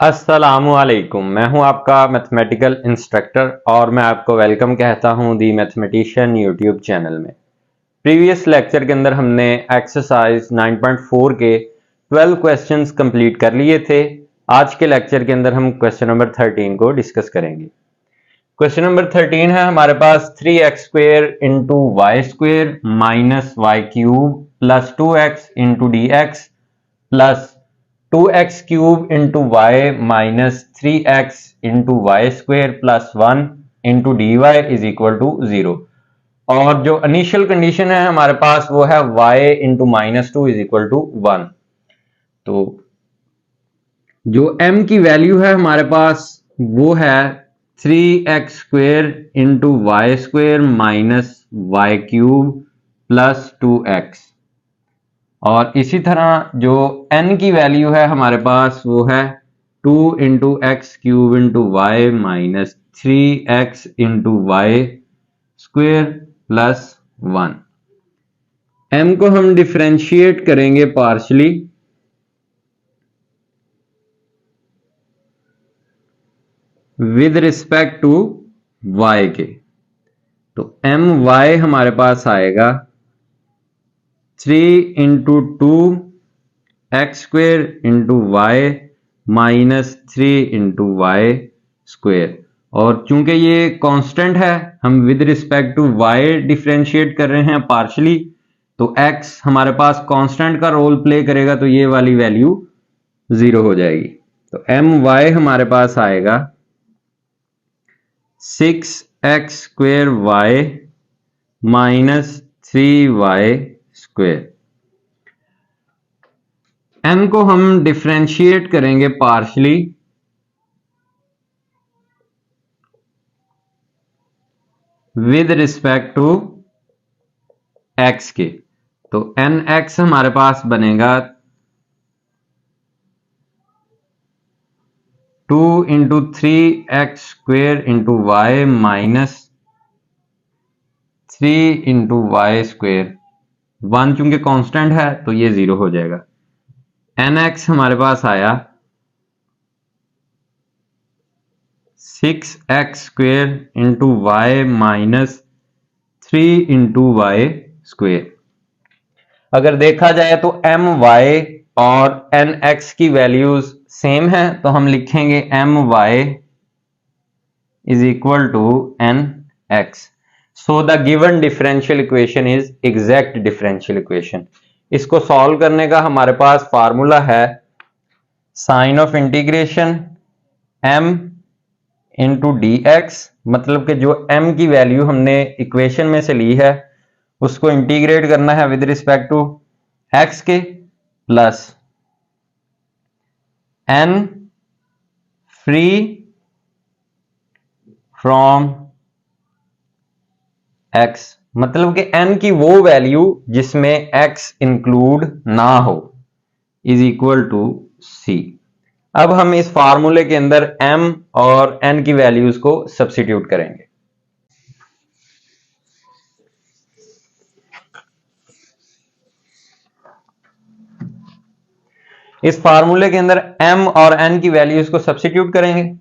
अस्सलामुअलैकुम। मैं हूं आपका मैथमेटिकल इंस्ट्रक्टर और मैं आपको वेलकम कहता हूं दी मैथमेटिशियन यूट्यूब चैनल में। प्रीवियस लेक्चर के अंदर हमने एक्सरसाइज 9.4 के 12 क्वेश्चंस कंप्लीट कर लिए थे। आज के लेक्चर के अंदर हम क्वेश्चन नंबर 13 को डिस्कस करेंगे। क्वेश्चन नंबर 13 है हमारे पास 3x square into y square minus y cube plus 2x into d x plus 2x cube into y minus 3x into y square plus 1 into d y is equal to 0। और जो initial condition है हमारे पास वो है y into minus 2 is equal to 1। तो जो m की value है हमारे पास वो है 3x square into y square minus y cube plus 2x। और इसी तरह जो n की वैल्यू है हमारे पास वो है 2 into x cube into y minus 3x into y square plus 1। m को हम डिफरेंशिएट करेंगे partially with respect to y के। तो my हमारे पास आएगा 3 into 2 x square into y minus 3 into y square. और चूंकि ये कांस्टेंट है हम with respect to y differentiate कर रहे हैं पार्शली, तो x हमारे पास कांस्टेंट का रोल प्ले करेगा तो ये वाली वैल्यू 0 हो जाएगी। तो my हमारे पास आएगा 6x square y minus 3y square. m को हम डिफरेंशिएट करेंगे partially with respect to x के। तो nx हमारे पास बनेगा 2 into 3x square into y minus 3 into y square. 1 चूंकि कांस्टेंट है तो ये 0 हो जाएगा। nx हमारे पास आया 6x square into y minus 3 into y square. अगर देखा जाए तो my और nx की वैल्यूज सेम है तो हम लिखेंगे my is equal to nx। So the given differential equation is exact differential equation. इसको सॉल्व करने का हमारे पास फार्मूला है sign of integration m into d x. मतलब कि जो m की वैल्यू हमने इक्वेशन में से ली है उसको इंटीग्रेट करना है विद रिस्पेक्ट टू x के, plus n free from x। मतलब कि n की वो वैल्यू जिसमें x इंक्लूड ना हो इज इक्वल टू c। अब हम इस फार्मूले के अंदर m और n की वैल्यूज को सब्स्टिट्यूट करेंगे। इस फार्मूले के अंदर m और n की वैल्यूज को सब्स्टिट्यूट करेंगे।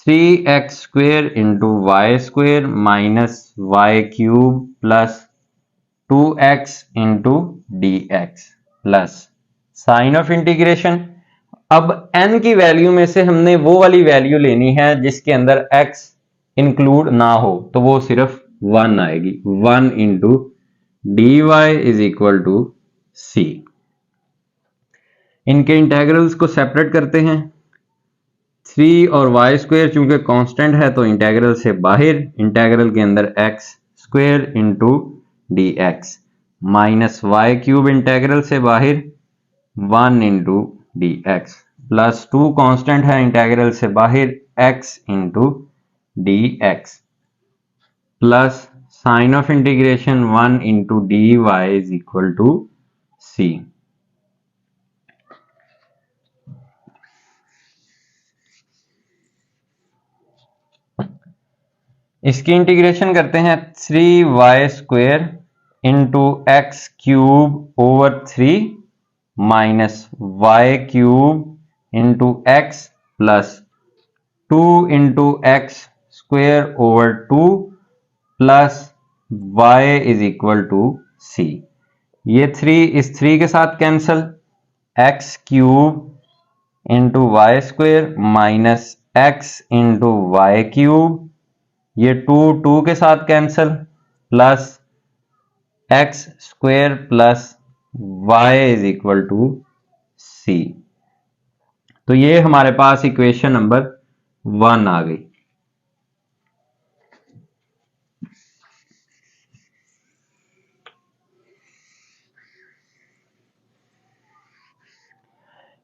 3x square into y square minus y cube plus 2x into d x plus sign of integration. अब n की वैल्यू में से हमने वो वाली वैल्यू लेनी है जिसके अंदर x इंक्लूड ना हो, तो वो सिर्फ 1 आएगी। 1 into d y is equal to c। इनके इंटेग्रल्स को सेपरेट करते हैं। 3 और वाई स्क्वेयर चूंकि कांस्टेंट है तो इंटेग्रल से बाहर, इंटेग्रल के अंदर x square into d x minus y cube integral से बाहर 1 into d x plus 2 constant है इंटेग्रल से बाहर x into d x plus sign of integration 1 into d y is equal to c। इसकी integration करते हैं 3y square into x cube over 3 minus y cube into x plus 2 into x square over 2 plus y is equal to सी। ये 3 इस 3 के साथ cancel, x cube into y square minus x into y cube, ये 2 के साथ cancel, plus x square plus y is equal to C. तो ये हमारे पास इक्वेशन नंबर 1 आ गई।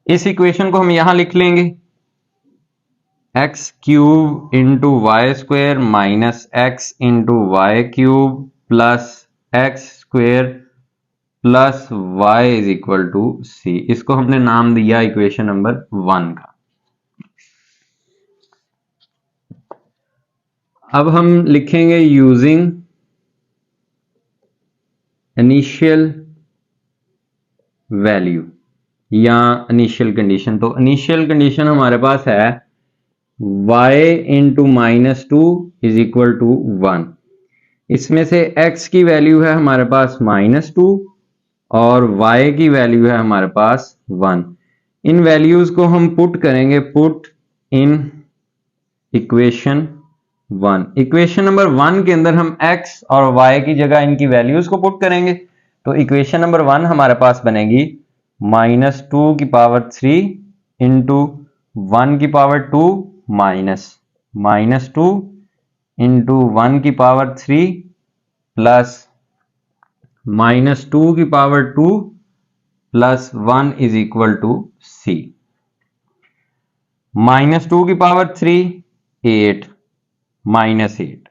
इस इक्वेशन को हम यहां लिख लेंगे, x cube into y square minus x into y cube plus x square plus y is equal to C. इसको हमने नाम दिया इक्वेशन नंबर 1 का। अब हम लिखेंगे यूजिंग इनिशियल वैल्यू या इनिशियल कंडीशन। तो इनिशियल कंडीशन हमारे पास है y into minus 2 is equal to 1। इसमें से x की वैल्यू है हमारे पास -2 और y की वैल्यू है हमारे पास 1। इन वैल्यूज को हम पुट करेंगे, put in equation 1। Equation number 1 के अंदर हम x और y की जगह इनकी वैल्यूज को पुट करेंगे। तो इक्वेशन नंबर 1 हमारे पास बनेगी -2 की पावर 3 इंटू 1 की पावर 2 माइनस 2 इंटू 1 की पावर 3 प्लस -2 की power 2 plus 1 is equal to C. -2 की पावर 3 8 -8,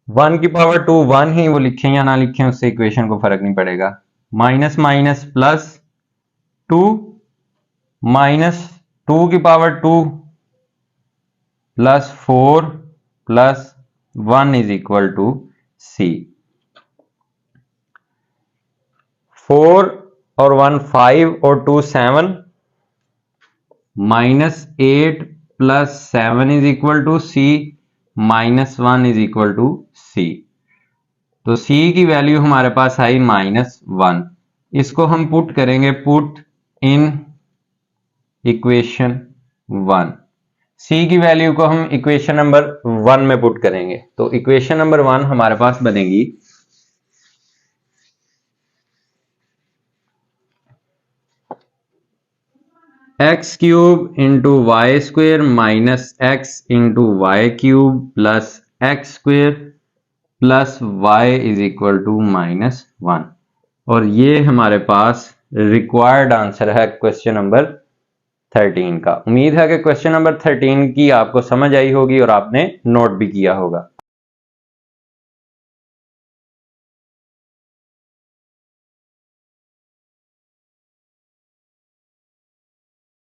1 की पावर 2 1 ही, वो लिखें या ना लिखें उससे इक्वेशन को फर्क नहीं पड़ेगा। माइनस माइनस प्लस 2 -2 की power 2 plus 4 plus 1 is equal to C. 4 और 1 5 और 2 7, -8 plus 7 is equal to C, -1 is equal to C. तो सी की वैल्यू हमारे पास आई -1। इसको हम पुट करेंगे, पुट इन इक्वेशन 1। सी की वैल्यू को हम इक्वेशन नंबर 1 में पुट करेंगे। तो इक्वेशन नंबर 1 हमारे पास बनेगी x cube into y square minus x into y cube plus x square plus y is equal to -1। और ये हमारे पास रिक्वायर्ड आंसर है क्वेश्चन नंबर 13 का। उम्मीद है कि क्वेश्चन नंबर 13 की आपको समझ आई होगी और आपने नोट भी किया होगा।